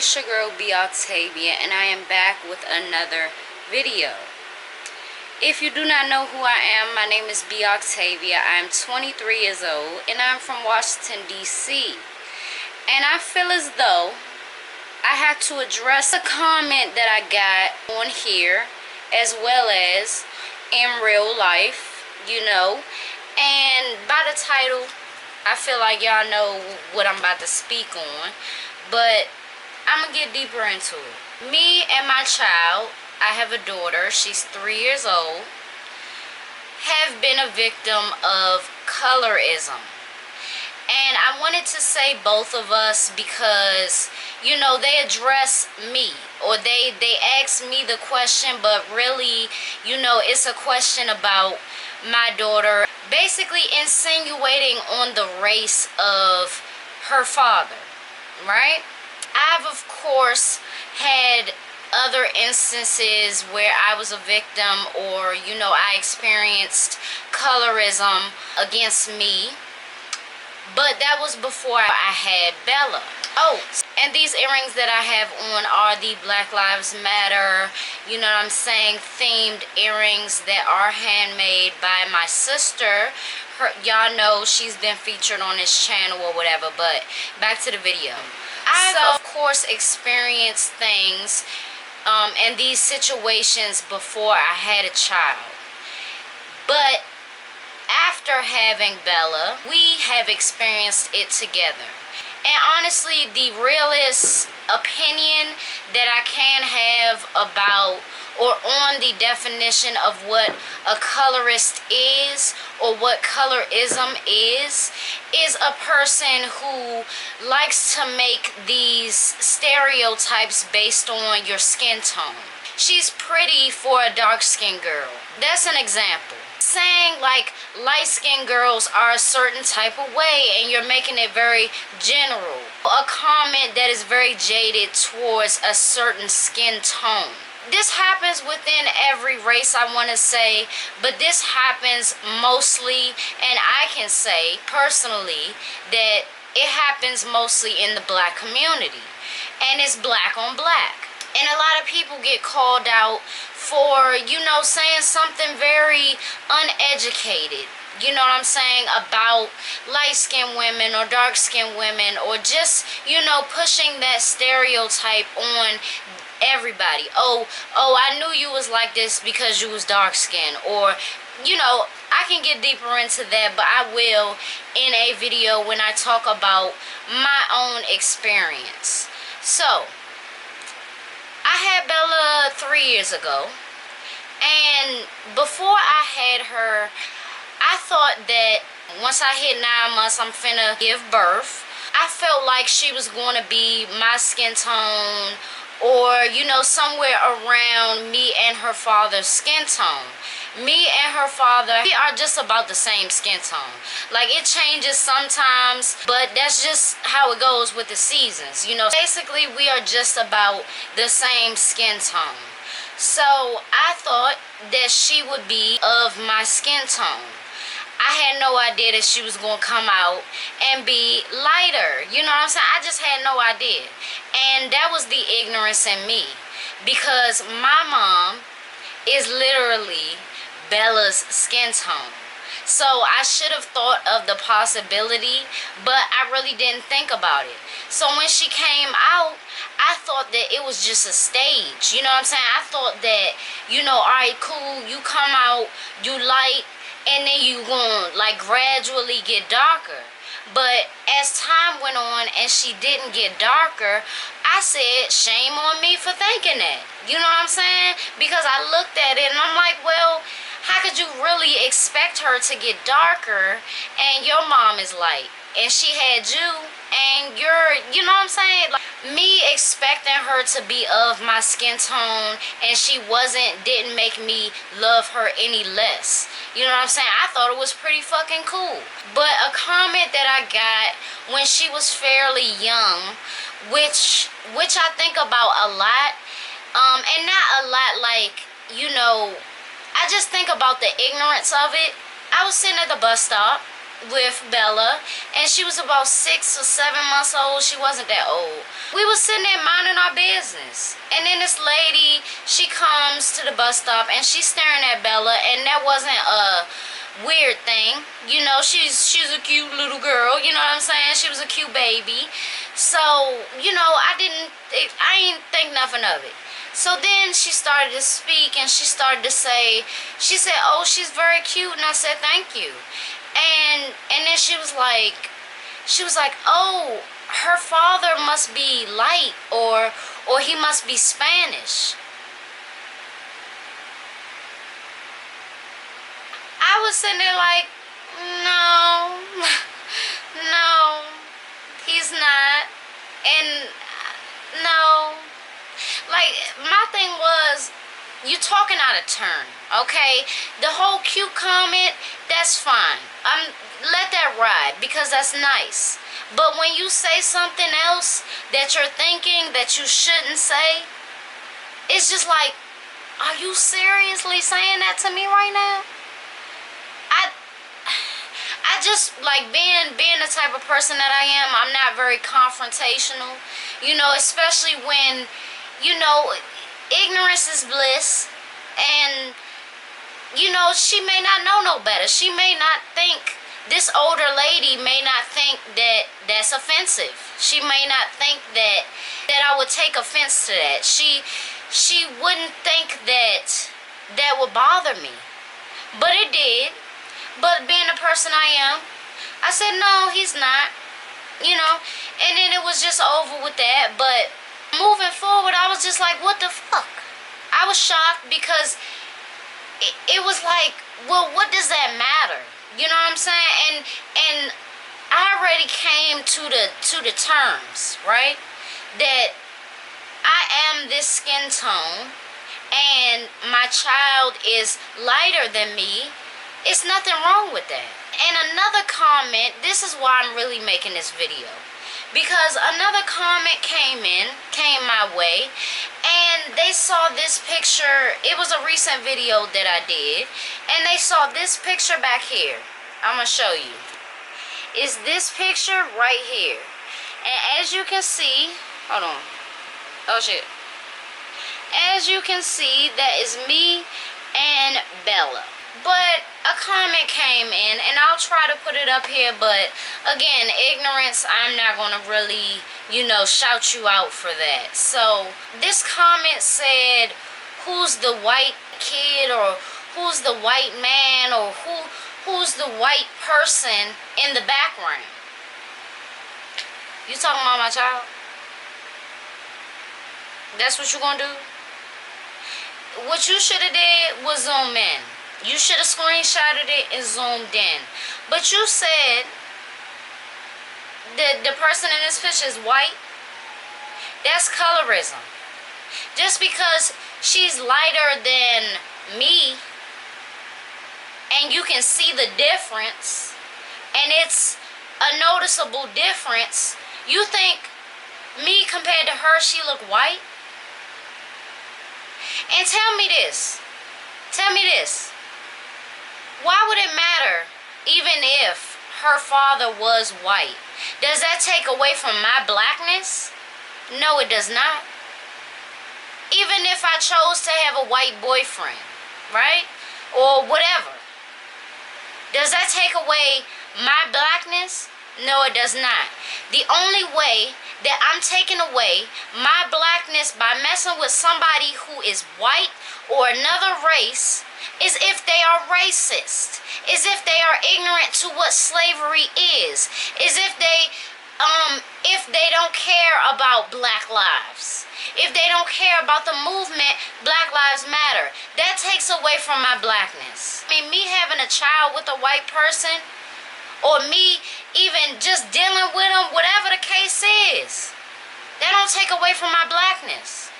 it's your girl Octavia, and I am back with another video. If you do not know who I am, my name is Octavia. I am 23 years old and I'm from Washington, D.C. And I feel as though I had to address a comment that I got on here as well as in real life, and by the title, I feel like y'all know what I'm about to speak on, but I'm gonna get deeper into it. Me and my child, I have a daughter, she's 3 years old, have been a victim of colorism. And I wanted to say both of us because, they address me, or they ask me the question, but really, it's a question about my daughter, basically insinuating on the race of her father, right? I've, of course, had other instances where I was a victim, or, I experienced colorism against me. But that was before I had Bella. Oh, and these earrings that I have on are the Black Lives Matter, themed earrings that are handmade by my sister. Y'all know she's been featured on this channel or whatever, but back to the video. I've, of course, experienced things in these situations before I had a child. But after having Bella, we have experienced it together. And honestly, the realest opinion that I can have about or on the definition of what a colorist is, or what colorism is a person who likes to make these stereotypes based on your skin tone. She's pretty for a dark-skinned girl. That's an example. Saying like light-skinned girls are a certain type of way, and you're making it very general. A comment that is very jaded towards a certain skin tone. This happens within every race, I want to say, but this happens mostly, and I can say personally that it happens mostly in the black community, and it's black on black. And a lot of people get called out for, saying something very uneducated, about light-skinned women or dark-skinned women, or just, pushing that stereotype on everybody. Oh, I knew you was like this because you was dark-skinned, or, I can get deeper into that, but I will in a video when I talk about my own experience. So, I had Bella 3 years ago, and before I had her, I thought that once I hit 9 months, I'm finna give birth. I felt like she was going to be my skin tone, or, somewhere around me and her father's skin tone. Me and her father, we are just about the same skin tone. Like, it changes sometimes, but that's just how it goes with the seasons. Basically, we are just about the same skin tone. So, I thought that she would be of my skin tone. I had no idea that she was going to come out and be lighter. You know what I'm saying? I just had no idea. And that was the ignorance in me. Because my mom is literally Bella's skin tone. So I should have thought of the possibility, but I really didn't think about it. So when she came out, I thought that it was just a stage. You know what I'm saying? I thought that, alright, cool, you come out, you light, and then you gonna gradually get darker. But as time went on and she didn't get darker, I said, shame on me for thinking that. You know what I'm saying? Because I looked at it and I'm like, well, how could you really expect her to get darker and your mom is light? And she had you and you're, you know what I'm saying? Me expecting her to be of my skin tone and she didn't make me love her any less. You know what I'm saying? I thought it was pretty fucking cool. But a comment that I got when she was fairly young, which I think about a lot, and not a lot I just think about the ignorance of it. I was sitting at the bus stop with Bella, and she was about 6 or 7 months old. She wasn't that old. We was sitting there minding our business, and then this lady, she comes to the bus stop, and she's staring at Bella, and that wasn't a weird thing. You know, she's a cute little girl, you know what I'm saying? She was a cute baby. So, you know, I ain't think nothing of it. So then she started to speak, and she started to say, she said, "Oh, she's very cute," and I said, "Thank you." And then she was like, "Oh, her father must be light, or he must be Spanish." I was sitting there like, no, no, he's not, and no. Like, my thing was, you talking out of turn, okay? The whole cute comment, that's fine. Let that ride, because that's nice. But when you say something else that you're thinking that you shouldn't say, it's just like, are you seriously saying that to me right now? I just, like, being the type of person that I am, I'm not very confrontational, you know, especially when, you know, ignorance is bliss, and, you know, she may not know no better. She may not think, this older lady may not think that that's offensive. She may not think that I would take offense to that. She wouldn't think that would bother me, but it did. But being the person I am, I said, no, he's not, you know, and then it was just over with that. But moving forward, I was just like, what the fuck? I was shocked, because it was like, well, what does that matter? You know what I'm saying? And I already came to the terms, right? That I am this skin tone, and my child is lighter than me. It's nothing wrong with that. And another comment, this is why I'm really making this video, because another comment came my way, and they saw this picture. It was a recent video that I did, and they saw this picture back here. I'm gonna show you. It's this picture right here, and as you can see, hold on, oh shit, as you can see, that is me and Bella. But a comment came in, and I'll try to put it up here, but again, ignorance, I'm not going to really, you know, shout you out for that. So this comment said, who's the white kid, or who's the white man, or who's the white person in the background? You talking about my child? That's what you going to do? What you should have did was zoom in. You should have screenshotted it and zoomed in. But you said the person in this picture is white. That's colorism. Just because she's lighter than me, and you can see the difference, and it's a noticeable difference, you think me compared to her, she look white? And tell me this. Why would it matter even if her father was white? Does that take away from my blackness? No, it does not. Even if I chose to have a white boyfriend, right? Or whatever. Does that take away my blackness? No, it does not. The only way that I'm taking away my blackness by messing with somebody who is white or another race is if they are racist, is if they are ignorant to what slavery is if they don't care about black lives, if they don't care about the movement Black Lives Matter. That takes away from my blackness. I mean, me having a child with a white person, or me even just dealing with them, whatever the case is, that don't take away from my blackness.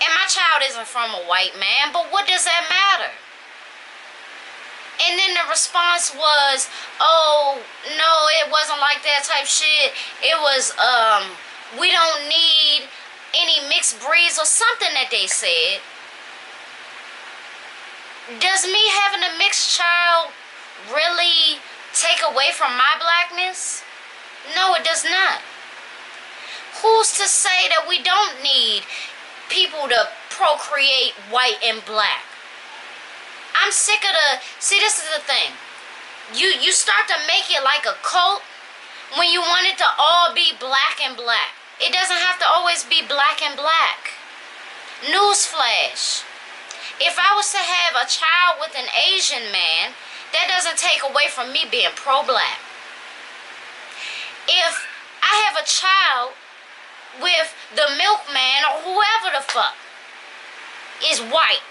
And my child isn't from a white man, but what does that matter? And then the response was, oh, no, it wasn't like that type shit. It was, we don't need any mixed breeds or something that they said. Does me having a mixed child really take away from my blackness? No, it does not. Who's to say that we don't need people to procreate white and black? I'm sick of see, this is the thing. You start to make it like a cult when you want it to all be black and black. It doesn't have to always be black and black. Newsflash. If I was to have a child with an Asian man, that doesn't take away from me being pro-black. If I have a child with the milkman or whoever the fuck is white,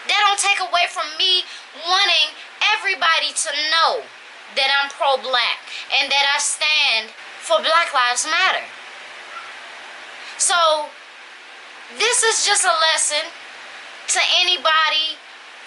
that don't take away from me wanting everybody to know that I'm pro-black and that I stand for Black Lives Matter. So this is just a lesson to anybody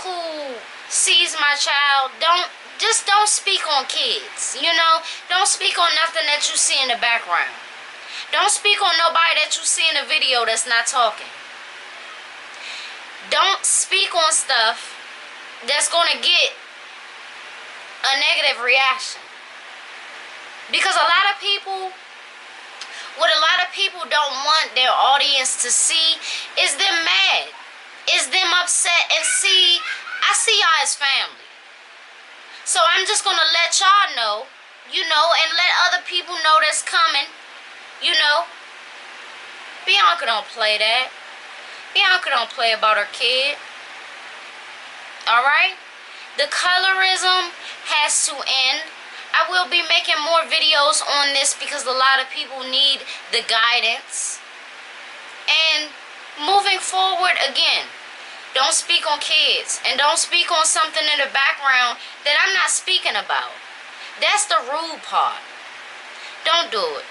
who sees my child. Don't speak on kids, you know? Don't speak on nothing that you see in the background. Don't speak on nobody that you see in the video that's not talking. Don't speak on stuff that's going to get a negative reaction. Because a lot of people, what a lot of people don't want their audience to see is them mad, is them upset, and I see y'all as family. So I'm just going to let y'all know, you know, and let other people know that's coming, you know. Bianca don't play that. Bianca don't play about her kid. Alright? The colorism has to end. I will be making more videos on this because a lot of people need the guidance. And moving forward again, don't speak on kids. And don't speak on something in the background that I'm not speaking about. That's the rude part. Don't do it.